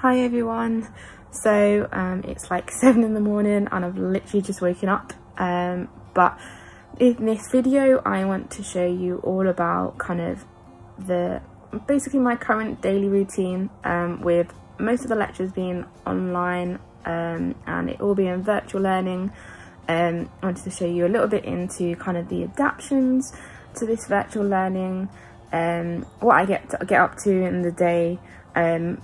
Hi everyone. So it's like 7 in the morning and I've literally just woken up, but in this video I want to show you all about kind of basically my current daily routine, with most of the lectures being online and it all being virtual learning. I wanted to show you a little bit into kind of the adaptations to this virtual learning, what I get up to in the day, and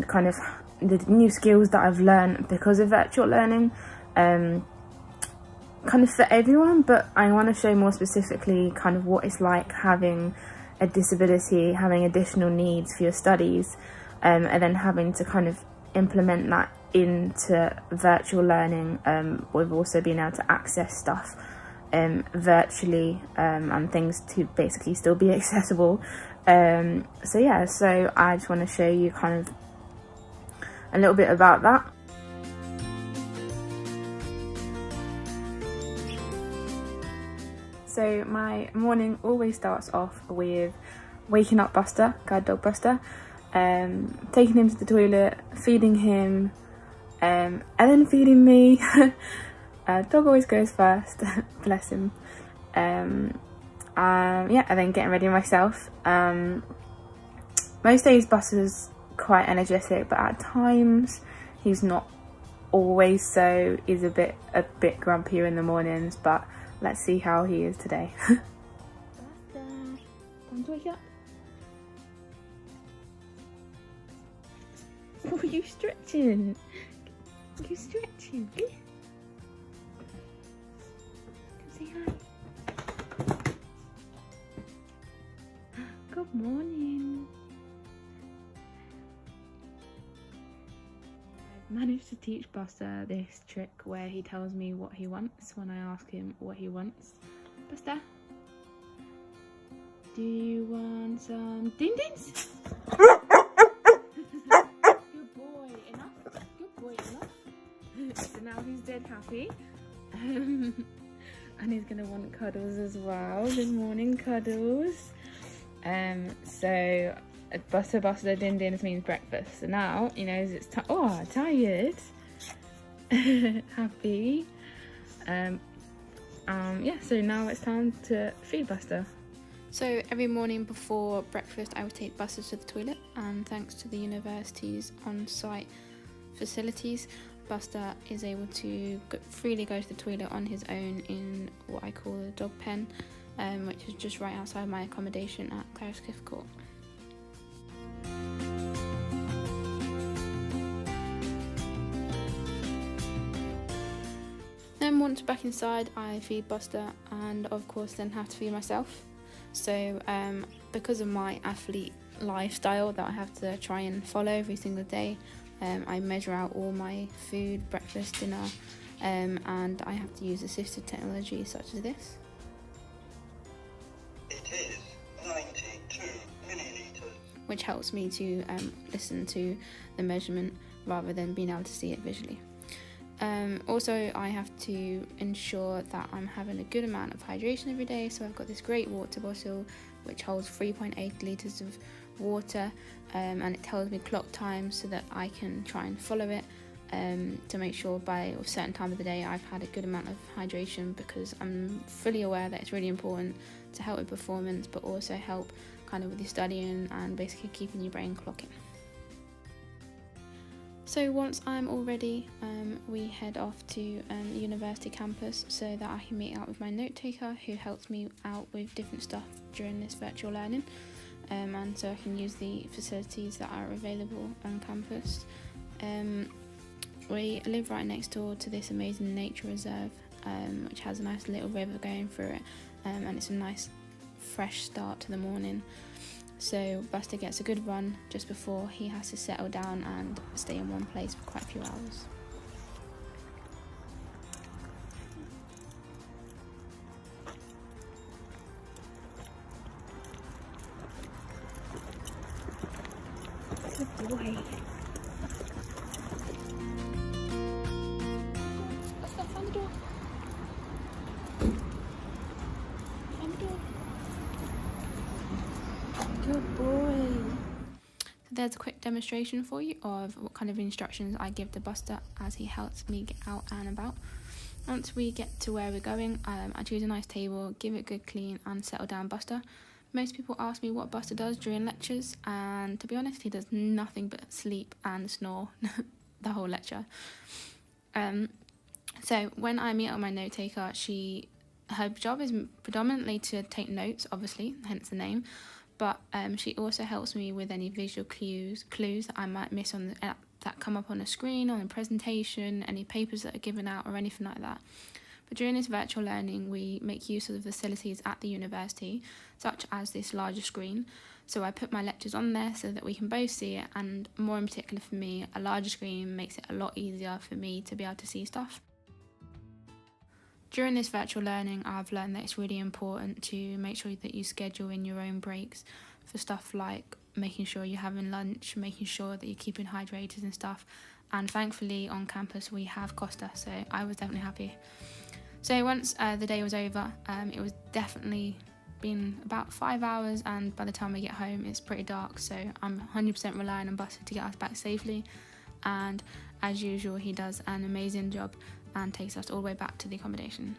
kind of the new skills that I've learned because of virtual learning, kind of for everyone, but I want to show more specifically kind of what it's like having a disability, having additional needs for your studies, and then having to kind of implement that into virtual learning, with also being able to access stuff virtually, and things to basically still be accessible. So yeah, so I just want to show you kind of a little bit about that. So my morning always starts off with waking up Buster, guide dog Buster, taking him to the toilet, feeding him, and then feeding me. Dog always goes first, bless him. Yeah, and then getting ready myself. Most days Buster's quite energetic, but at times he's not always so. He's a bit grumpier in the mornings, but let's see how he is today. Buster, time to wake up. Oh, you stretching? You stretching? Come say hi. Good morning. I've managed to teach Buster this trick where he tells me what he wants when I ask him what he wants. Buster, do you want some din-dins? Good boy, enough. Good boy, enough. So now he's dead happy. And he's gonna want cuddles as well. Good morning, cuddles. So Buster din-dins means breakfast. So now he knows it's time. Oh, tired. Happy. Yeah, so now it's time to feed Buster. So every morning before breakfast I would take Buster to the toilet, and thanks to the university's on-site facilities, Buster is able to freely go to the toilet on his own in what I call the dog pen, which is just right outside my accommodation at Clarescliffe Court. Then once back inside I feed Buster, and of course then have to feed myself. So because of my athlete lifestyle that I have to try and follow every single day, I measure out all my food, breakfast, dinner, and I have to use assistive technology such as this. It is 92 millilitres. Which helps me to listen to the measurement rather than being able to see it visually. Also, I have to ensure that I'm having a good amount of hydration every day, so I've got this great water bottle which holds 3.8 litres of water, and it tells me clock time so that I can try and follow it, to make sure by a certain time of the day I've had a good amount of hydration, because I'm fully aware that it's really important to help with performance, but also help kind of with your studying and basically keeping your brain clocking. So once I'm all ready, we head off to the university campus so that I can meet up with my note taker, who helps me out with different stuff during this virtual learning, and so I can use the facilities that are available on campus. We live right next door to this amazing nature reserve, which has a nice little river going through it, and it's a nice fresh start to the morning. So Buster gets a good run just before he has to settle down and stay in one place for quite a few hours. Good boy. Buster, find the door. Find the door. Good boy. there's a quick demonstration for you of what kind of instructions I give to Buster as he helps me get out and about. Once we get to where we're going, I choose a nice table, give it a good clean and settle down Buster. Most people ask me what Buster does during lectures, and to be honest, he does nothing but sleep and snore the whole lecture. So when I meet up with my note taker, her job is predominantly to take notes, obviously, hence the name, but she also helps me with any visual clues that I might miss on that come up on a screen, on a presentation, any papers that are given out or anything like that. But during this virtual learning, we make use of the facilities at the university, such as this larger screen. So I put my lectures on there so that we can both see it, and more in particular for me, a larger screen makes it a lot easier for me to be able to see stuff. During this virtual learning, I've learned that it's really important to make sure that you schedule in your own breaks for stuff like making sure you're having lunch, making sure that you're keeping hydrated and stuff. And thankfully on campus we have Costa, so I was definitely happy. So once the day was over, it was definitely been about 5 hours, and by the time we get home it's pretty dark, so I'm 100% relying on Buster to get us back safely. And as usual, he does an amazing job and takes us all the way back to the accommodation.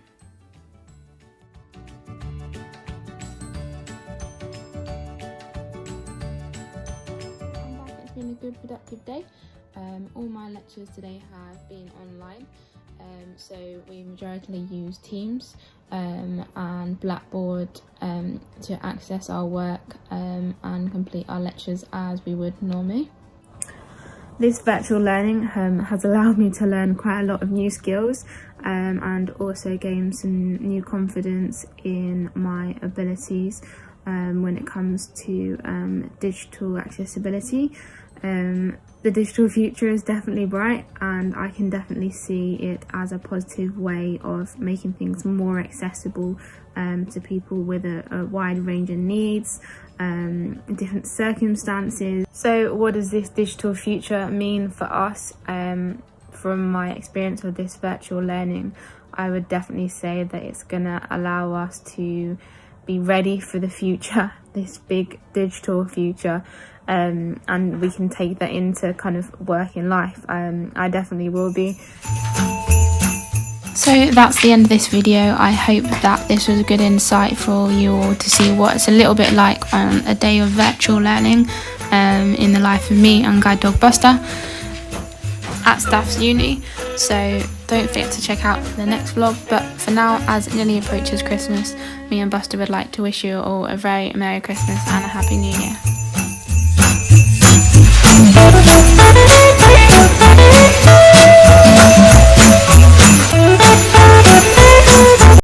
It's been a good productive day. All my lectures today have been online, so we majority use Teams and Blackboard to access our work and complete our lectures as we would normally. This virtual learning has allowed me to learn quite a lot of new skills and also gain some new confidence in my abilities when it comes to digital accessibility. The digital future is definitely bright, and I can definitely see it as a positive way of making things more accessible to people with a wide range of needs, different circumstances. So what does this digital future mean for us? From my experience with this virtual learning, I would definitely say that it's gonna allow us to be ready for the future, this big digital future, and we can take that into kind of working life. I definitely will be. So that's the end of this video. I hope that this was a good insight for you all to see what it's a little bit like on a day of virtual learning in the life of me and Guide Dog Buster at Staff's Uni. So don't forget to check out the next vlog. But for now, as it nearly approaches Christmas, me and Buster would like to wish you all a very Merry Christmas and a Happy New Year.